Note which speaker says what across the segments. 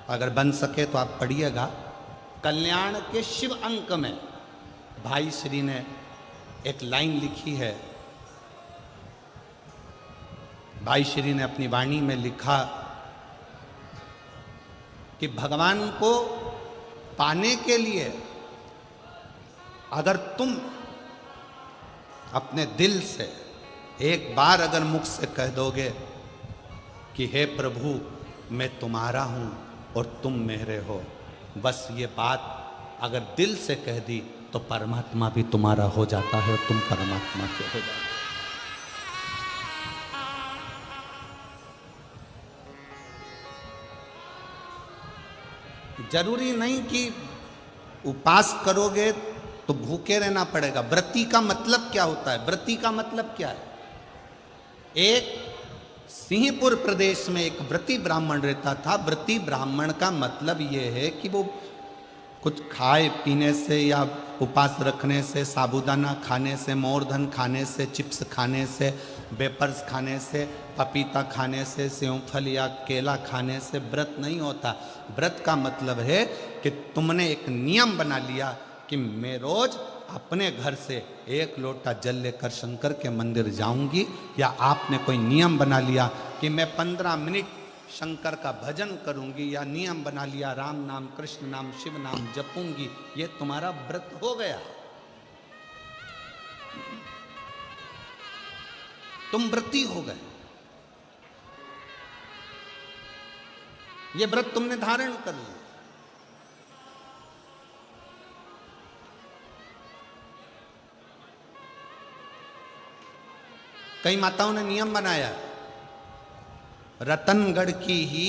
Speaker 1: अगर बन सके तो आप पढ़िएगा। कल्याण के शिव अंक में भाई श्री ने एक लाइन लिखी है। भाई श्री ने अपनी वाणी में लिखा कि भगवान को पाने के लिए अगर तुम अपने दिल से एक बार अगर मुख से कह दोगे कि हे प्रभु मैं तुम्हारा हूं और तुम मेरे हो, बस ये बात अगर दिल से कह दी तो परमात्मा भी तुम्हारा हो जाता है और तुम परमात्मा के हो जाते हो। जरूरी नहीं कि उपास करोगे तो भूखे रहना पड़ेगा। व्रती का मतलब क्या होता है? व्रती का मतलब क्या है? एक सिंहपुर प्रदेश में एक व्रती ब्राह्मण रहता था। व्रती ब्राह्मण का मतलब यह है कि वो कुछ खाए पीने से या उपास रखने से, साबूदाना खाने से, मोरधन खाने से, चिप्स खाने से, वेपर्स खाने से, पपीता खाने से, सेवफल या केला खाने से व्रत नहीं होता। व्रत का मतलब है कि तुमने एक नियम बना लिया कि मैं रोज अपने घर से एक लोटा जल लेकर शंकर के मंदिर जाऊंगी, या आपने कोई नियम बना लिया कि मैं 15 मिनट शंकर का भजन करूंगी, या नियम बना लिया राम नाम, कृष्ण नाम, शिव नाम जपूंगी, ये तुम्हारा व्रत हो गया। तुम व्रती हो गए। ये व्रत तुमने धारण कर लिया। कई माताओं ने नियम बनाया, रतनगढ़ की ही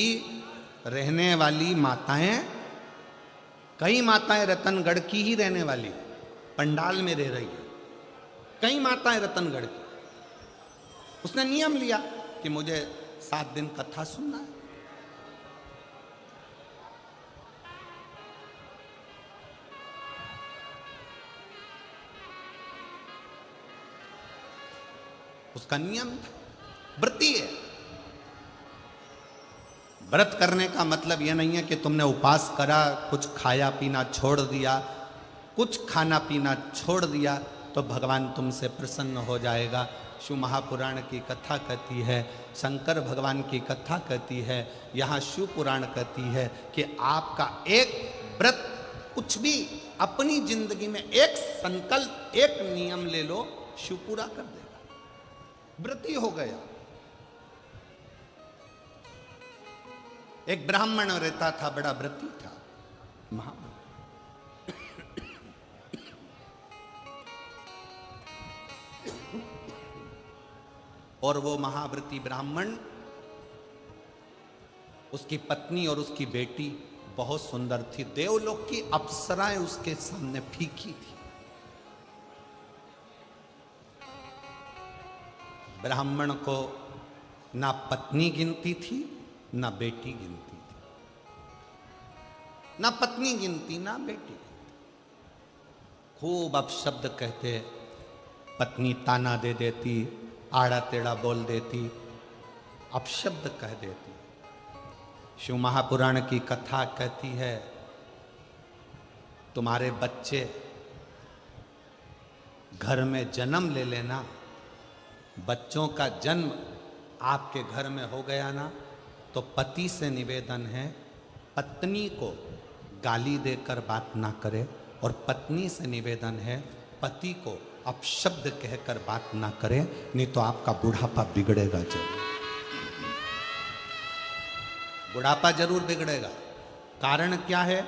Speaker 1: रहने वाली माताएं, कई माताएं रतनगढ़ की ही रहने वाली पंडाल में रह रही है, कई माताएं रतनगढ़ की। उसने नियम लिया कि मुझे 7 दिन कथा सुनना है। उसका नियम था, व्रती है। व्रत करने का मतलब यह नहीं है कि तुमने उपास करा, कुछ खाया पीना छोड़ दिया, कुछ खाना पीना छोड़ दिया तो भगवान तुमसे प्रसन्न हो जाएगा। शिव महापुराण की कथा कहती है, शंकर भगवान की कथा कहती है, यहाँ शिव पुराण कहती है कि आपका एक व्रत, कुछ भी अपनी जिंदगी में एक संकल्प, एक नियम ले लो, शिव पूरा कर देगा। व्रती हो गया। एक ब्राह्मण रहता था, बड़ा व्रती था, महाव्रती। और वो महाव्रती ब्राह्मण, उसकी पत्नी और उसकी बेटी बहुत सुंदर थी। देवलोक की अप्सराएं उसके सामने फीकी थी। ब्राह्मण को ना पत्नी गिनती थी ना बेटी गिनती थी, ना पत्नी गिनती ना बेटी। खूब अपशब्द कहते, पत्नी ताना दे देती, आड़ा टेढ़ा बोल देती, अपशब्द कह देती। शिव महापुराण की कथा कहती है, तुम्हारे बच्चे घर में जन्म ले लेना, बच्चों का जन्म आपके घर में हो गया ना, तो पति से निवेदन है पत्नी को गाली देकर बात ना करे, और पत्नी से निवेदन है पति को अपशब्द कहकर बात ना करे, नहीं तो आपका बुढ़ापा बिगड़ेगा जरूर। बुढ़ापा जरूर बिगड़ेगा। कारण क्या है?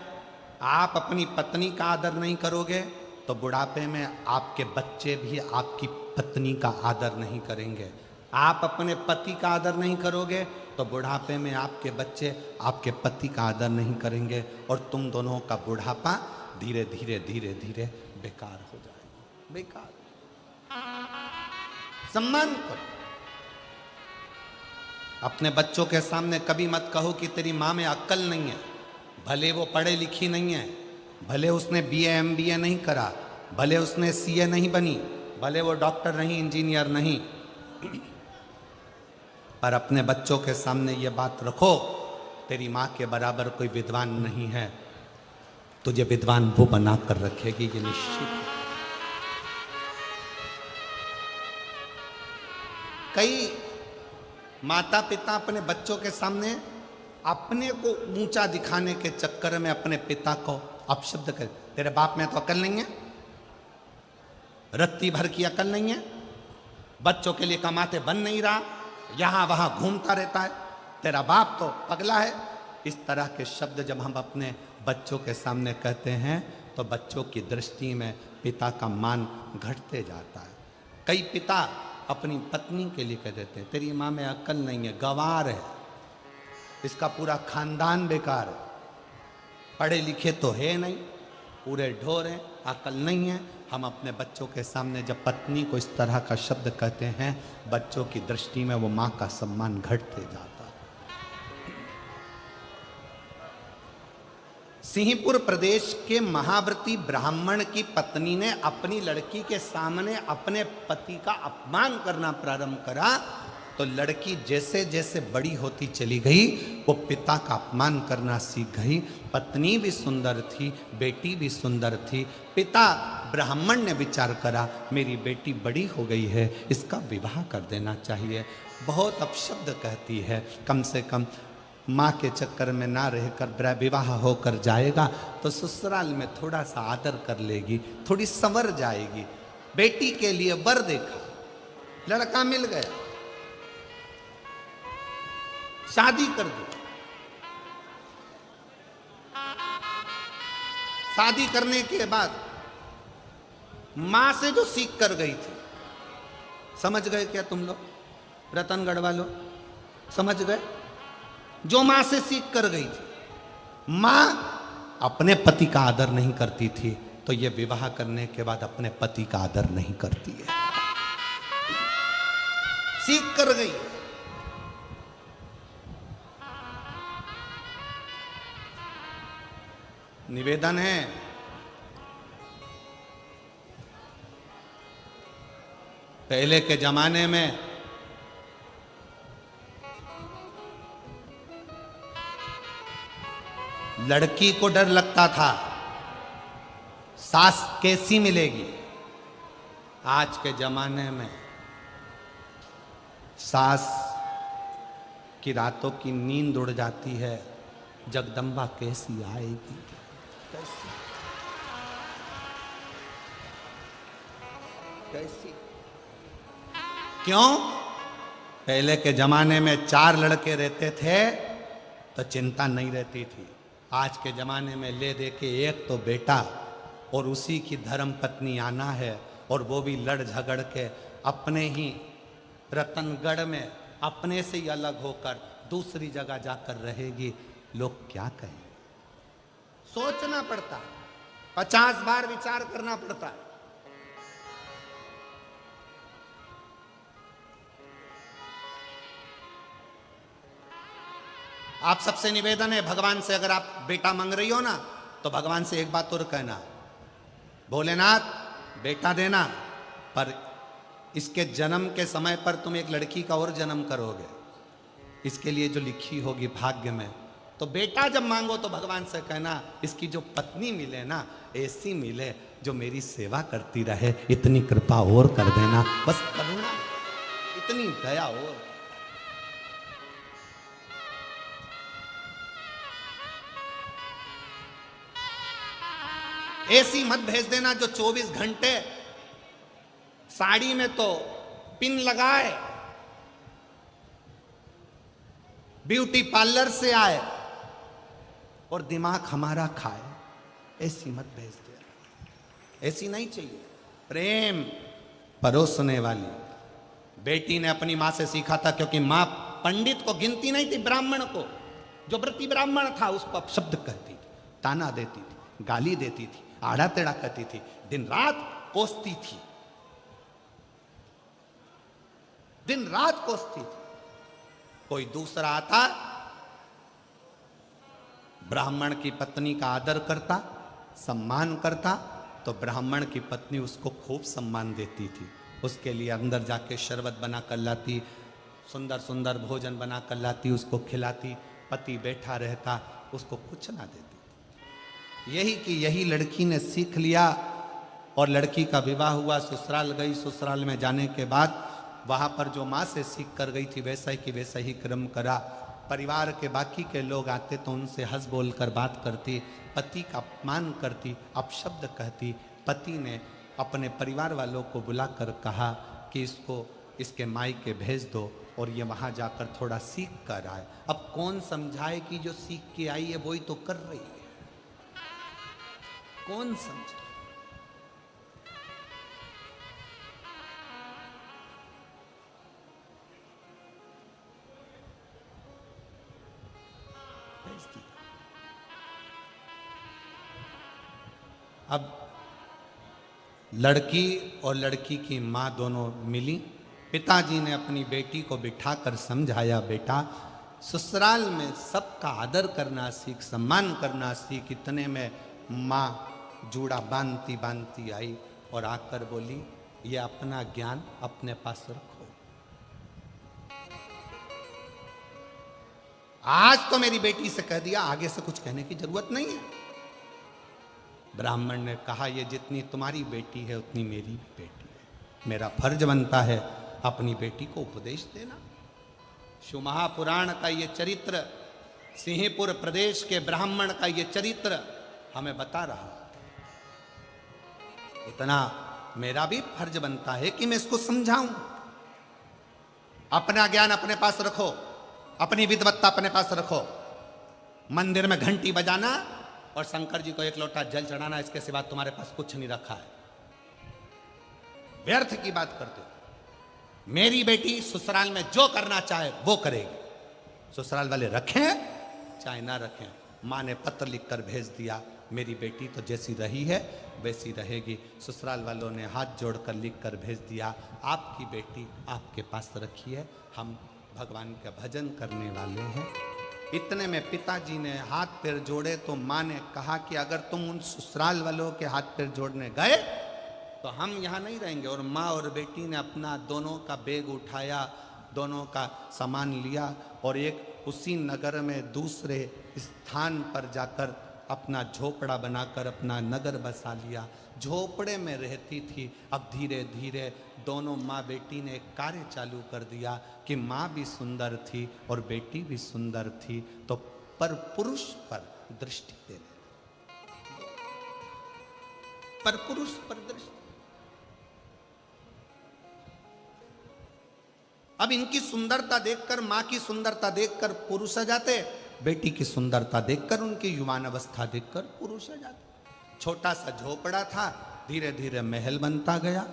Speaker 1: आप अपनी पत्नी का आदर नहीं करोगे तो बुढ़ापे में आपके बच्चे भी आपकी पत्नी का आदर नहीं करेंगे। आप अपने पति का आदर नहीं करोगे तो बुढ़ापे में आपके बच्चे आपके पति का आदर नहीं करेंगे, और तुम दोनों का बुढ़ापा धीरे धीरे धीरे धीरे बेकार हो जाएगा। बेकार। सम्मान करो। अपने बच्चों के सामने कभी मत कहो कि तेरी माँ में अक्ल नहीं है। भले वो पढ़े लिखी नहीं है, भले उसने बीए एमबीए नहीं करा, भले उसने सीए नहीं बनी, भले वो डॉक्टर नहीं, इंजीनियर नहीं, पर अपने बच्चों के सामने ये बात रखो तेरी माँ के बराबर कोई विद्वान नहीं है, तुझे विद्वान वो बना कर रखेगी, ये निश्चित है। कई माता पिता अपने बच्चों के सामने अपने को ऊंचा दिखाने के चक्कर में अपने पिता को अपशब्द कर, तेरे बाप में तो अकल नहीं है, रत्ती भर की अकल नहीं है, बच्चों के लिए कमाते बन नहीं रहा, यहां वहां घूमता रहता है, तेरा बाप तो पगला है। इस तरह के शब्द जब हम अपने बच्चों के सामने कहते हैं तो बच्चों की दृष्टि में पिता का मान घटते जाता है। कई पिता अपनी पत्नी के लिए कह देते हैं तेरी माँ में अकल नहीं है, गंवार है, इसका पूरा खानदान बेकार है, पढ़े लिखे तो है नहीं, पूरे ढोर हैं, अकल नहीं है। हम अपने बच्चों के सामने जब पत्नी को इस तरह का शब्द कहते हैं, बच्चों की दृष्टि में वो माँ का सम्मान घटते जाता है। सिंहपुर प्रदेश के महाव्रती ब्राह्मण की पत्नी ने अपनी लड़की के सामने अपने पति का अपमान करना प्रारंभ करा, तो लड़की जैसे जैसे बड़ी होती चली गई वो पिता का अपमान करना सीख गई। पत्नी भी सुंदर थी, बेटी भी सुंदर थी। पिता ब्राह्मण ने विचार करा मेरी बेटी बड़ी हो गई है, इसका विवाह कर देना चाहिए। बहुत अपशब्द कहती है, कम से कम माँ के चक्कर में ना रहकर विवाह होकर जाएगा तो ससुराल में थोड़ा सा आदर कर लेगी, थोड़ी संवर जाएगी। बेटी के लिए वर देखा, लड़का मिल गया, शादी कर दी। शादी करने के बाद मां से जो सीख कर गई थी, समझ गए क्या तुम लोग, रतनगढ़ वालों समझ गए? जो मां से सीख कर गई थी, मां अपने पति का आदर नहीं करती थी, तो ये विवाह करने के बाद अपने पति का आदर नहीं करती है, सीख कर गई। निवेदन है पहले के जमाने में लड़की को डर लगता था सास कैसी मिलेगी, आज के जमाने में सास की रातों की नींद उड़ जाती है, जगदम्बा कैसी आएगी, कैसी कैसी। क्यों? पहले के जमाने में 4 लड़के रहते थे तो चिंता नहीं रहती थी, आज के जमाने में ले दे के एक तो बेटा और उसी की धर्म पत्नी आना है, और वो भी लड़ झगड़ के अपने ही रतनगढ़ में अपने से ही अलग होकर दूसरी जगह जाकर रहेगी। लोग क्या कहें, सोचना पड़ता, 50 बार विचार करना पड़ता है। आप सबसे निवेदन है, भगवान से अगर आप बेटा मांग रही हो ना, तो भगवान से एक बात और कहना, भोलेनाथ बेटा देना, पर इसके जन्म के समय पर तुम एक लड़की का और जन्म करोगे, इसके लिए जो लिखी होगी भाग्य में। तो बेटा जब मांगो तो भगवान से कहना इसकी जो पत्नी मिले ना, ऐसी मिले जो मेरी सेवा करती रहे, इतनी कृपा और कर देना, बस करुणा, इतनी दया और। ऐसी मत भेज देना जो 24 घंटे साड़ी में तो पिन लगाए, ब्यूटी पार्लर से आए और दिमाग हमारा खाए, ऐसी मत भेज दे, ऐसी नहीं चाहिए। प्रेम परोसने वाली। बेटी ने अपनी मां से सीखा था, क्योंकि मां पंडित को गिनती नहीं थी, ब्राह्मण को, जो व्रती ब्राह्मण था उसको अपशब्द कहती थी, ताना देती थी, गाली देती थी, आड़ा टेढ़ा कहती थी, दिन रात कोसती थी, दिन रात कोसती थी। कोई दूसरा आता, ब्राह्मण की पत्नी का आदर करता, सम्मान करता, तो ब्राह्मण की पत्नी उसको खूब सम्मान देती थी, उसके लिए अंदर जाके शरबत बना कर लाती, सुंदर सुंदर भोजन बना कर लाती, उसको खिलाती, पति बैठा रहता, उसको कुछ ना देती। यही कि यही लड़की ने सीख लिया और लड़की का विवाह हुआ, ससुराल गई। ससुराल में जाने के बाद वहाँ पर जो माँ से सीख कर गई थी वैसा ही कि वैसा ही क्रम करा। परिवार के बाकी के लोग आते तो उनसे हंस बोल कर बात करती, पति का अपमान करती, अपशब्द कहती। पति ने अपने परिवार वालों को बुलाकर कहा कि इसको इसके मायके भेज दो और ये वहाँ जाकर थोड़ा सीख कर आए। अब कौन समझाए कि जो सीख के आई है वही तो कर रही है, कौन समझे? अब लड़की और लड़की की माँ दोनों मिली। पिताजी ने अपनी बेटी को बिठाकर समझाया, बेटा ससुराल में सबका आदर करना सीख, सम्मान करना सीख। इतने में माँ जूड़ा बांधती बांधती आई और आकर बोली, ये अपना ज्ञान अपने पास रखो। आज तो मेरी बेटी से कह दिया, आगे से कुछ कहने की जरूरत नहीं है। ब्राह्मण ने कहा, ये जितनी तुम्हारी बेटी है उतनी मेरी भी बेटी है। मेरा फर्ज बनता है अपनी बेटी को उपदेश देना। शिव महापुराण का ये चरित्र, सिंहपुर प्रदेश के ब्राह्मण का ये चरित्र हमें बता रहा। इतना मेरा भी फर्ज बनता है कि मैं इसको समझाऊं। अपना ज्ञान अपने पास रखो, अपनी विद्वत्ता अपने पास रखो। मंदिर में घंटी बजाना और शंकर जी को एक लोटा जल चढ़ाना, इसके सिवा तुम्हारे पास कुछ नहीं रखा है। व्यर्थ की बात करते हो। मेरी बेटी ससुराल में जो करना चाहे वो करेगी। ससुराल वाले रखें चाहे ना रखें। माँ ने पत्र लिखकर भेज दिया, मेरी बेटी तो जैसी रही है वैसी रहेगी। ससुराल वालों ने हाथ जोड़कर लिखकर भेज दिया, आपकी बेटी आपके पास रखी है, हम भगवान का भजन करने वाले हैं। इतने में पिताजी ने हाथ पैर जोड़े तो माँ ने कहा कि अगर तुम उन ससुराल वालों के हाथ पैर जोड़ने गए तो हम यहाँ नहीं रहेंगे। और माँ और बेटी ने अपना दोनों का बैग उठाया, दोनों का सामान लिया और एक उसी नगर में दूसरे स्थान पर जाकर अपना झोपड़ा बनाकर अपना नगर बसा लिया। झोपड़े में रहती थी। अब धीरे धीरे दोनों माँ बेटी ने एक कार्य चालू कर दिया कि माँ भी सुंदर थी और बेटी भी सुंदर थी, तो पर पुरुष पर दृष्टि देने, पर पुरुष पर दृष्टि। अब इनकी सुंदरता देखकर, माँ की सुंदरता देखकर पुरुष आ जाते, बेटी की सुंदरता देखकर, उनकी युवान अवस्था देखकर पुरुष आ जाते। छोटा सा झोपड़ा था, धीरे धीरे महल बनता गया,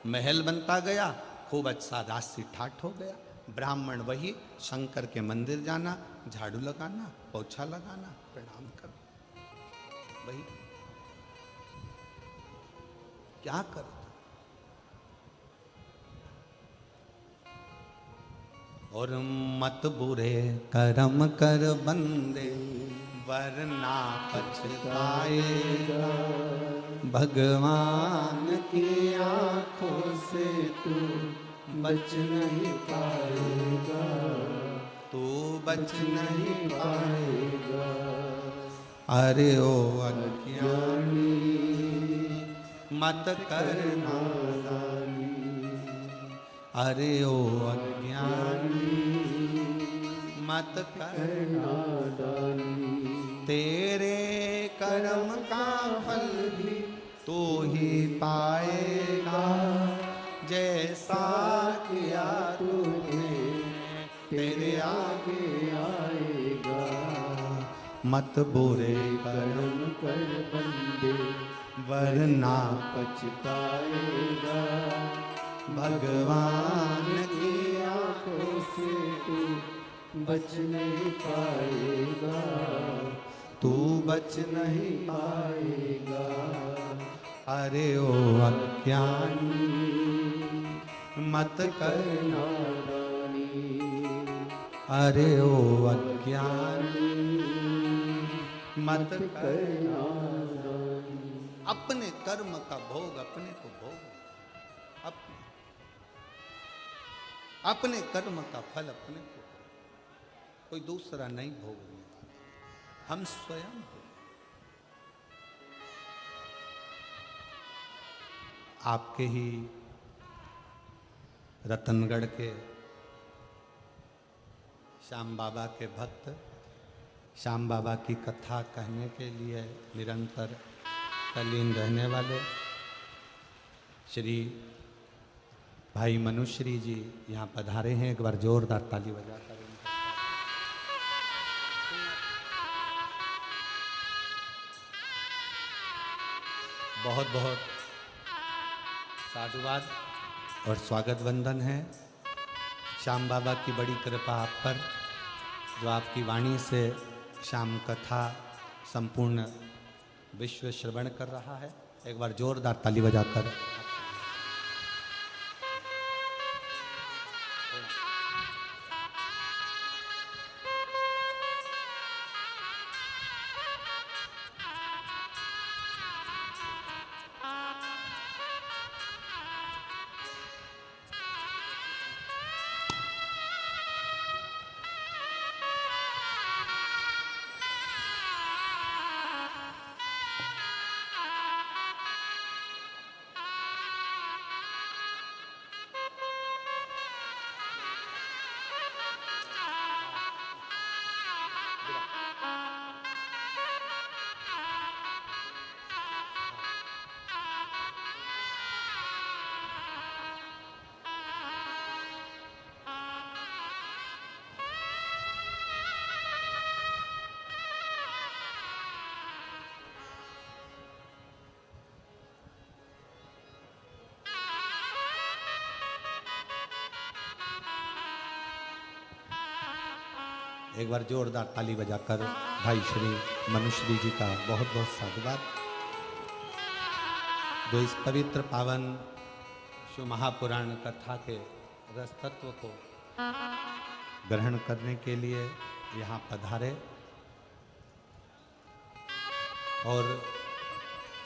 Speaker 1: महल बनता गया, खूब अच्छा राशि ठाठ हो गया। ब्राह्मण वही शंकर के मंदिर जाना, झाड़ू लगाना, पोछा लगाना, प्रणाम करना, वही क्या करता। और मत बुरे कर्म कर बंदे वरना पछताएगा, भगवान की आंखों से तू बच नहीं पाएगा, तू बच नहीं पाएगा। अरे ओ अज्ञानी मत करना नादानी, अरे ओ अज्ञानी मत करना नादानी। तेरे कर्म का फल भी तू ही पाएगा, जैसा किया तूने तेरे आगे आएगा। मत बुरे कर्म कर बंदे वरना पछताएगा, भगवान की आंखों से तू बच नहीं पाएगा, तू बच नहीं पाएगा। अरे ओ अज्ञानी मत करना नादानी, अरे ओ अज्ञानी मत करना नादानी। अपने कर्म का भोग अपने को भोग, अपने कर्म का फल अपने को, कोई दूसरा नहीं भोगना। हम स्वयं हो। आपके ही रतनगढ़ के श्याम बाबा के भक्त, श्याम बाबा की कथा कहने के लिए निरंतर तल्लीन रहने वाले श्री भाई मनुश्री जी यहाँ पधारे हैं। एक बार जोरदार ताली बजाकर बहुत बहुत साधुवाद और स्वागत वंदन है। श्याम बाबा की बड़ी कृपा आप पर, जो आपकी वाणी से श्याम कथा संपूर्ण विश्व श्रवण कर रहा है। एक बार जोरदार ताली बजाकर एक बार जोरदार ताली बजाकर भाई श्री मनुश्री जी का बहुत बहुत साधुवाद, जो इस पवित्र पावन शिव महापुराण कथा के रस तत्व को ग्रहण करने के लिए यहाँ पधारे। और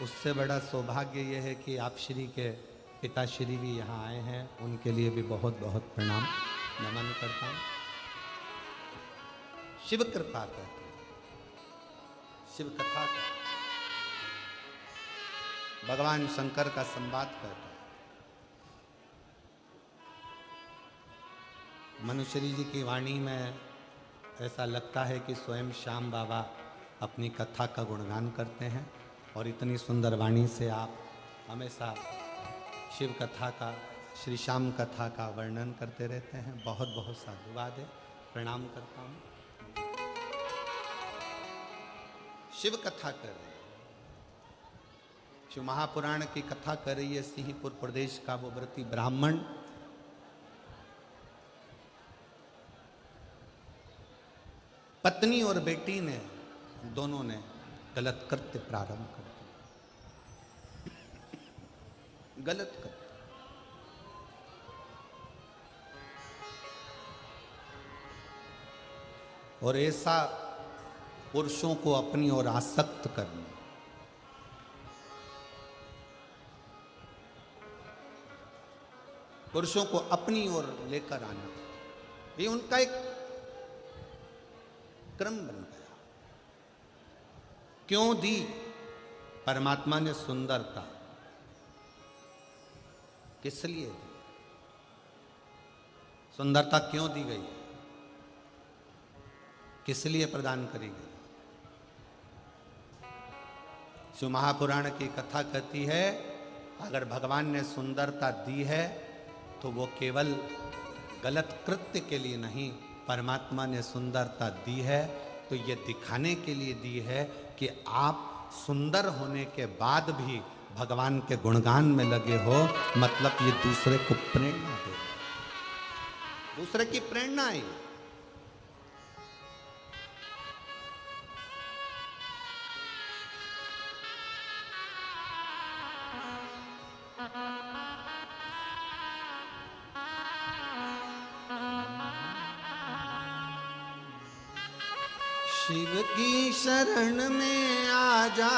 Speaker 1: उससे बड़ा सौभाग्य यह है कि आप श्री के पिताश्री भी यहाँ आए हैं। उनके लिए भी बहुत बहुत प्रणाम नमन करता हूँ। शिव कृपा कहते हैं, शिव कथा कहते हैं, भगवान शंकर का संवाद कहते हैं। मनुश्री जी की वाणी में ऐसा लगता है कि स्वयं श्याम बाबा अपनी कथा का गुणगान करते हैं और इतनी सुंदर वाणी से आप हमेशा शिव कथा का, श्री श्याम कथा का वर्णन करते रहते हैं। बहुत बहुत साधुवाद है, प्रणाम करता हूँ। शिव कथा कर रही है, शिव महापुराण की कथा कर रही है सिंहपुर प्रदेश का वो व्रती ब्राह्मण। पत्नी और बेटी ने, दोनों ने गलत कृत्य प्रारंभ कर दिया, गलत कृत्य। और ऐसा पुरुषों को अपनी ओर आसक्त करना, पुरुषों को अपनी ओर लेकर आना, ये उनका एक क्रम बन गया। क्यों दी परमात्मा ने सुंदरता? किस लिए दी? सुंदरता क्यों दी गई? किस लिए प्रदान करी गई? शिव महापुराण की कथा कहती है, अगर भगवान ने सुंदरता दी है तो वो केवल गलत कृत्य के लिए नहीं, परमात्मा ने सुंदरता दी है तो ये दिखाने के लिए दी है कि आप सुंदर होने के बाद भी भगवान के गुणगान में लगे हो। मतलब ये दूसरे को प्रेरणा दे, दूसरे की प्रेरणा है। शिव की शरण में आ जा,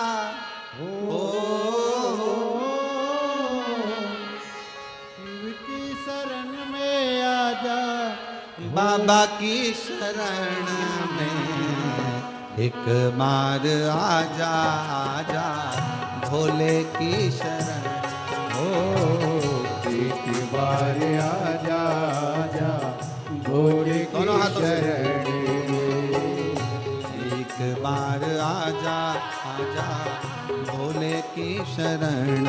Speaker 2: शिव की शरण में आ जा,
Speaker 1: बाबा की शरण में एक बार आजा आजा भोले की शरण।
Speaker 2: हो एक बार आजा आजा भोले की
Speaker 1: दोनों हाथों से।
Speaker 2: शरण।
Speaker 1: एक बार आजा आजा भोले की शरण।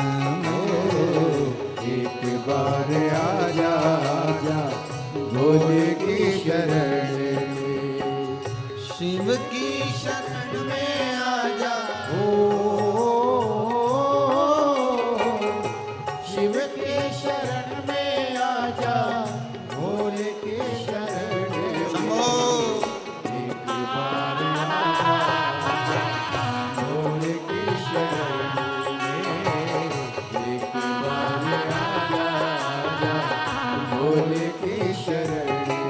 Speaker 2: एक बार आजा आजा भोले की शरण।
Speaker 1: शिव की शरण में आजा।
Speaker 2: शिव के शरण में आजा भोले के शरण में।
Speaker 1: शंभो।
Speaker 2: एक बार आजा भोले की शरण में। एक बार आजा भोले की शरण में।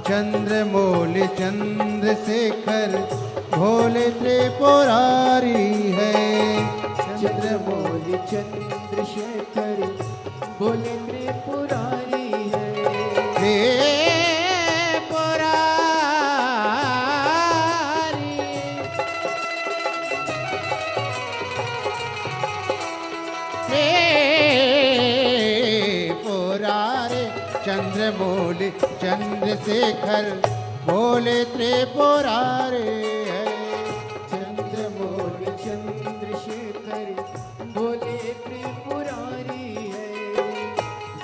Speaker 2: चंद्रमौली चंद्रशेखर भोले त्रिपुरारी है।
Speaker 3: चंद्रमौली चंद्रशेखर भोले त्रिपुरारी है।
Speaker 2: चंद्रमौली चंद्रशेखर भोले त्रिपुरारी है।
Speaker 3: चंद्रमौली चंद्रशेखर भोले त्रिपुरारी है।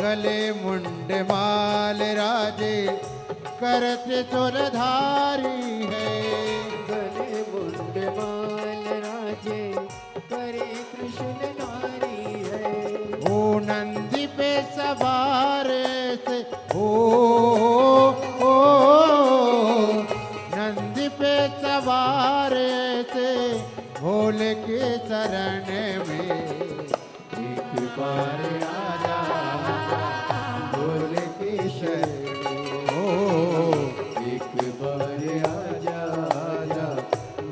Speaker 2: गले मुंड माल राजे करत सुरधारी है।
Speaker 3: गले मुंड माल राजे करे कृष्ण नारी है।
Speaker 2: ओ नंदी पे सवार से ओ नंदी पे सवार से भोले के शरण में। एक बार आजा भोले के शरण। ओ एक बार आजा आजा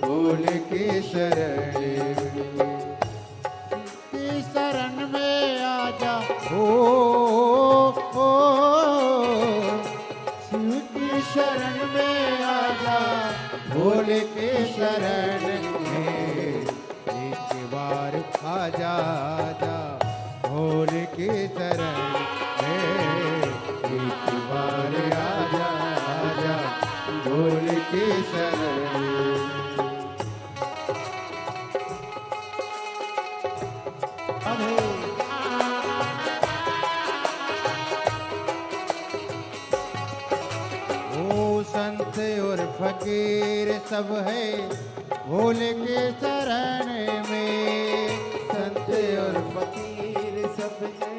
Speaker 2: भोले के शरण की शरण में आजा। शिव की शरण में आजा भोले के शरण में। एक बार आजा आजा भोले के शरण में। एक बार आजा आजा भोले के शरण में। संत और फकीर सब है भोले के शरण में।
Speaker 3: संत और फकीर सब है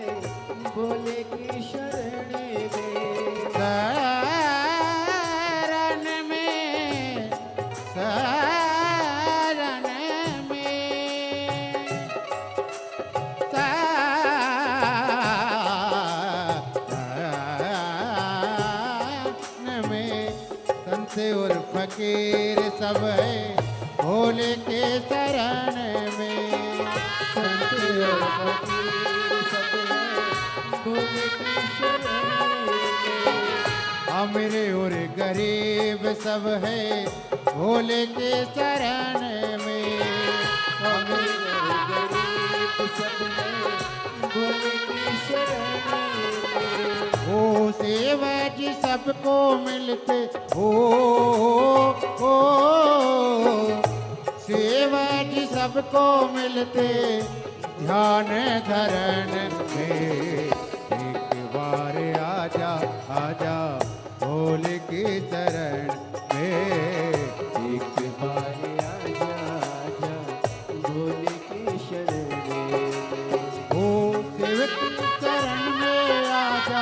Speaker 3: भोले की शरण में।
Speaker 2: शरण में शरण में संत और फकीर सब है भोले के शरण में।
Speaker 3: संत और फकीर सब है भोले की शरण में।
Speaker 2: अमीर और गरीब सब है भोले के शरण में।
Speaker 3: अमीर और गरीब सब है भोले की शरण में।
Speaker 2: ओ सेवा जी सबको मिलते हो सेवा जी सबको मिलते ध्यान धरण में। एक बार आजा आजा भोले के शरण में।
Speaker 3: एक बार आजा आजा भोले की शरण में।
Speaker 2: ओ सेवक शरण में आजा।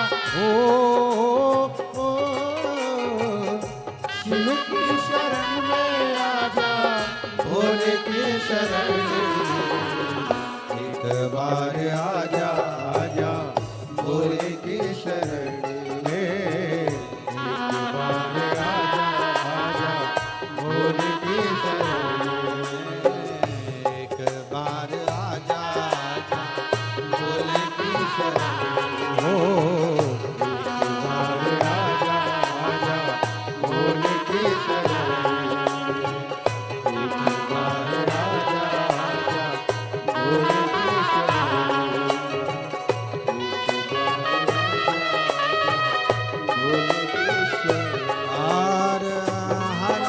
Speaker 3: शिव की शरण में आजा, भोले की शरण में। एक बार आजा आजा भोले की शरण में, एक बार आजा आजा भोले की शरण में, एक बार आजा आजा भोले की शरण में। हो एक बार आजा आजा भोले की शरण में, एक बार आजा आजा भोले की शरण में, एक बार आजा भोले की शरण में। हर हर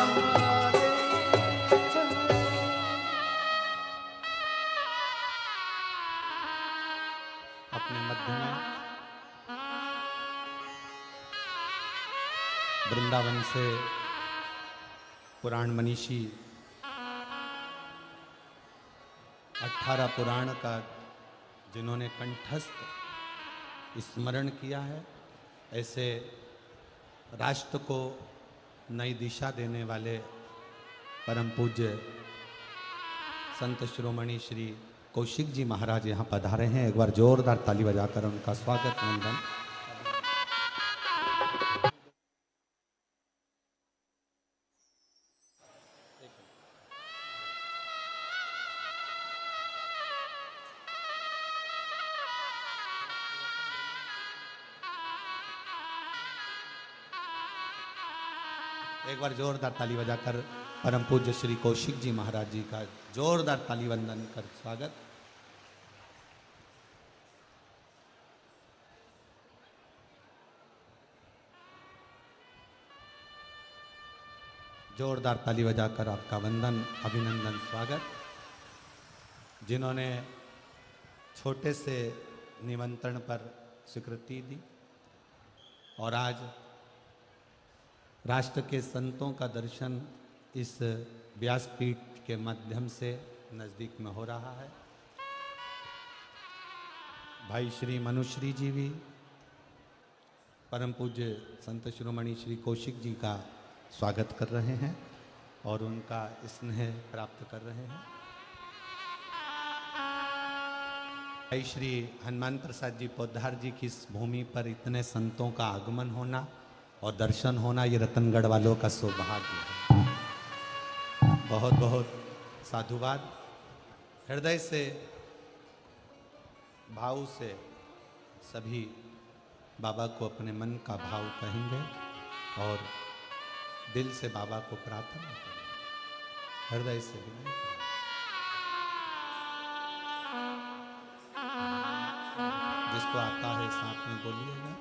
Speaker 1: अपने मध्य में वृंदावन से पुराण मनीषी 18 पुराण का जिन्होंने कंठस्थ स्मरण किया है, ऐसे राष्ट्र को नई दिशा देने वाले परम पूज्य संत शिरोमणि श्री कौशिक जी महाराज यहाँ पधारे हैं। एक बार जोरदार ताली बजाकर उनका स्वागत वंदन। एक बार जोरदार ताली बजाकर परम पूज्य श्री कौशिक जी महाराज जी का जोरदार ताली वंदन कर स्वागत। जोरदार ताली बजाकर आपका वंदन अभिनंदन स्वागत। जिन्होंने छोटे से निमंत्रण पर स्वीकृति दी और आज राष्ट्र के संतों का दर्शन इस व्यासपीठ के माध्यम से नज़दीक में हो रहा है। भाई श्री मनुश्री जी भी परम पूज्य संत शिरोमणि श्री कौशिक जी का स्वागत कर रहे हैं और उनका स्नेह प्राप्त कर रहे हैं। भाई श्री हनुमान प्रसाद जी पोद्दार जी की इस भूमि पर इतने संतों का आगमन होना और दर्शन होना, ये रतनगढ़ वालों का सौभाग्य है। बहुत बहुत साधुवाद। हृदय से भाव से सभी बाबा को अपने मन का भाव कहेंगे और दिल से बाबा को प्रार्थना करेंगे, हृदय से विनय करेंगे। जिसको आता है साथ में बोलिएगा।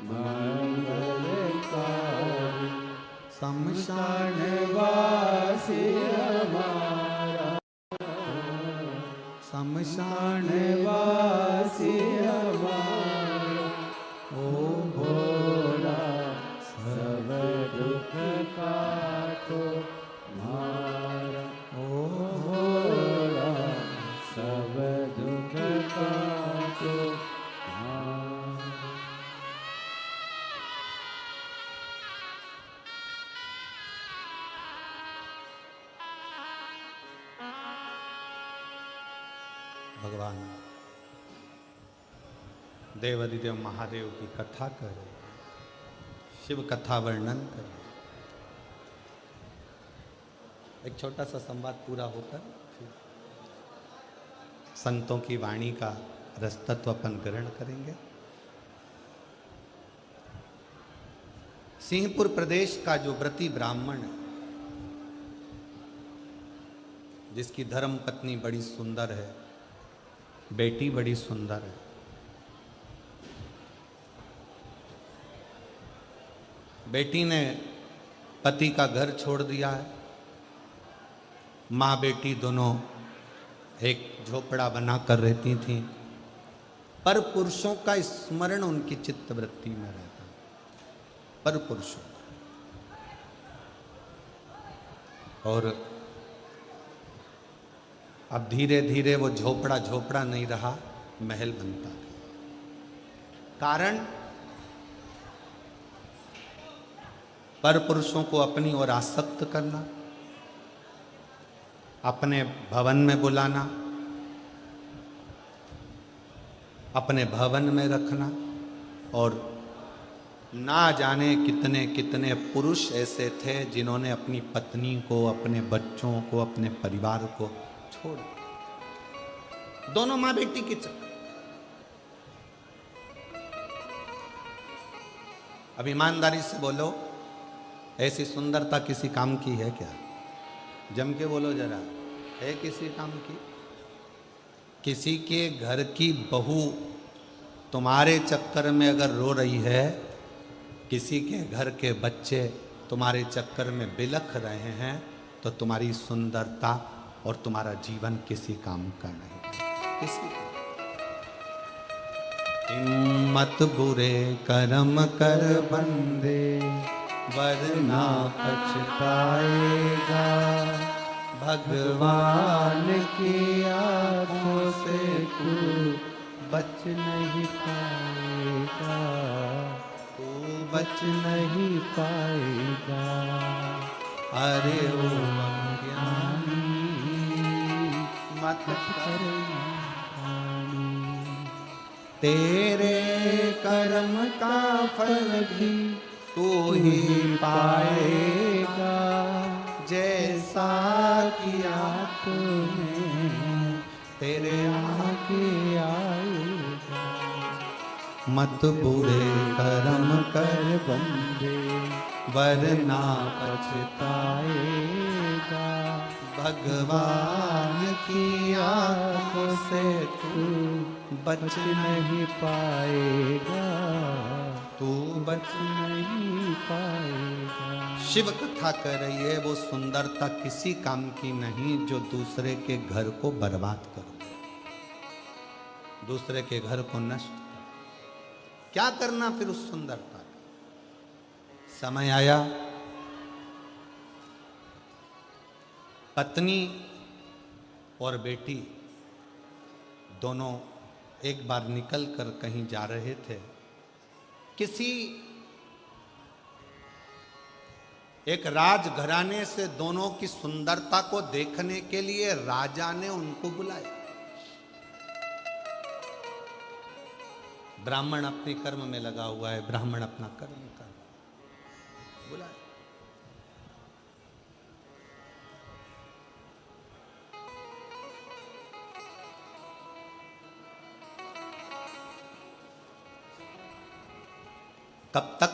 Speaker 3: मंगलकारी शमशान वासी हमारा, शमशान वासी हमारा, ओ भोला सब दुख काटो मारा, ओ भोला सब दुख काटो मारा।
Speaker 1: भगवान देवाधिदेव महादेव की कथा कर रहे हैं, शिव कथा वर्णन कर रहे हैं। एक छोटा सा संवाद पूरा होकर फिर संतों की वाणी का रसतत्व अपन ग्रहण करेंगे। सिंहपुर प्रदेश का जो व्रती ब्राह्मण है, जिसकी धर्म पत्नी बड़ी सुंदर है, बेटी बड़ी सुंदर है, बेटी ने पति का घर छोड़ दिया है। माँ बेटी दोनों एक झोपड़ा बना कर रहती थीं, पर पुरुषों का स्मरण उनकी चित्तवृत्ति में रहता, पर पुरुषों का। और अब धीरे धीरे वो झोपड़ा झोपड़ा नहीं रहा, महल बनता गया। कारण पर पुरुषों को अपनी ओर आसक्त करना, अपने भवन में बुलाना, अपने भवन में रखना, और ना जाने कितने कितने पुरुष ऐसे थे जिन्होंने अपनी पत्नी को, अपने बच्चों को, अपने परिवार को छोड़ दिया। दोनों मां बेटी के चक्कर। अब ईमानदारी से बोलो, ऐसी सुंदरता किसी काम की है क्या? जम के बोलो जरा, है किसी काम की? किसी के घर की बहू तुम्हारे चक्कर में अगर रो रही है, किसी के घर के बच्चे तुम्हारे चक्कर में बिलख रहे हैं, तो तुम्हारी सुंदरता और तुम्हारा जीवन किसी काम का नहीं, किसी का। हिम्मत बुरे कर्म कर बंदे, वरना पछताएगा, भगवान की आंखों से तू बच नहीं पाएगा, तू बच नहीं पाएगा। अरे ओ अज्ञानी मत कर तेरे कर्म का फल भी तू ही पाएगा, जैसा किया तूने तेरे आगे आएगा। मत बुरे कर्म कर बंदे, वरना पछताएगा, भगवान की आंखों से तू बच नहीं पाएगा, तू बच नहीं पाएगा। शिव कथा कर रही है, वो सुंदरता किसी काम की नहीं जो दूसरे के घर को बर्बाद करो, दूसरे के घर को नष्ट करो। क्या करना फिर उस सुंदरता का? समय आया, पत्नी और बेटी दोनों एक बार निकल कर कहीं जा रहे थे। किसी एक राजघराने से दोनों की सुंदरता को देखने के लिए राजा ने उनको बुलाया। ब्राह्मण अपने कर्म में लगा हुआ है, ब्राह्मण अपना कर्म कर बुलाया। तब तक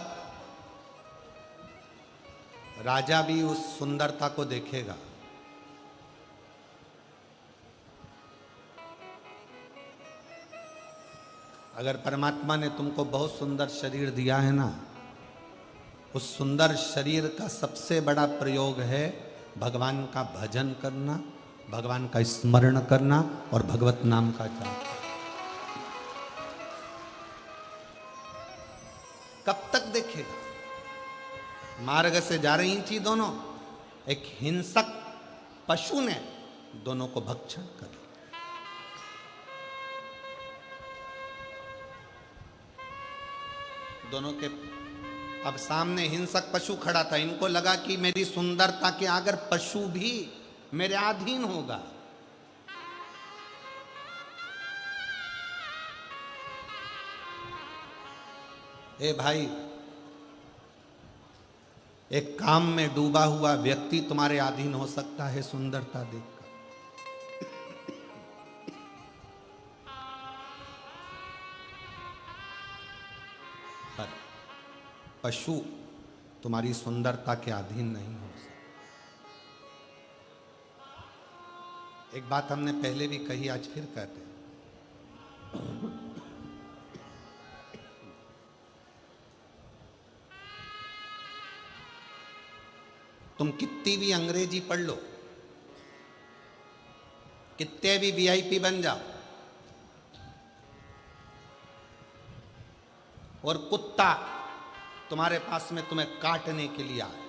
Speaker 1: राजा भी उस सुंदरता को देखेगा। अगर परमात्मा ने तुमको बहुत सुंदर शरीर दिया है ना, उस सुंदर शरीर का सबसे बड़ा प्रयोग है भगवान का भजन करना, भगवान का स्मरण करना और भगवत नाम का जाप। कब तक देखेगा? मार्ग से जा रही थी दोनों, एक हिंसक पशु ने दोनों को भक्षण कर लिया। दोनों के अब सामने हिंसक पशु खड़ा था। इनको लगा कि मेरी सुंदरता के अगर पशु भी मेरे अधीन होगा। ए भाई, एक काम में डूबा हुआ व्यक्ति तुम्हारे अधीन हो सकता है सुंदरता देखकर। पर पशु तुम्हारी सुंदरता के अधीन नहीं हो सकता। एक बात हमने पहले भी कही, आज फिर कहते हैं। तुम कितनी भी अंग्रेजी पढ़ लो, कितने भी वीआईपी बन जाओ, और कुत्ता तुम्हारे पास में तुम्हें काटने के लिए आए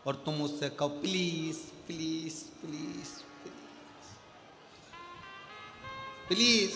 Speaker 1: और तुम उससे कहो please please please please please,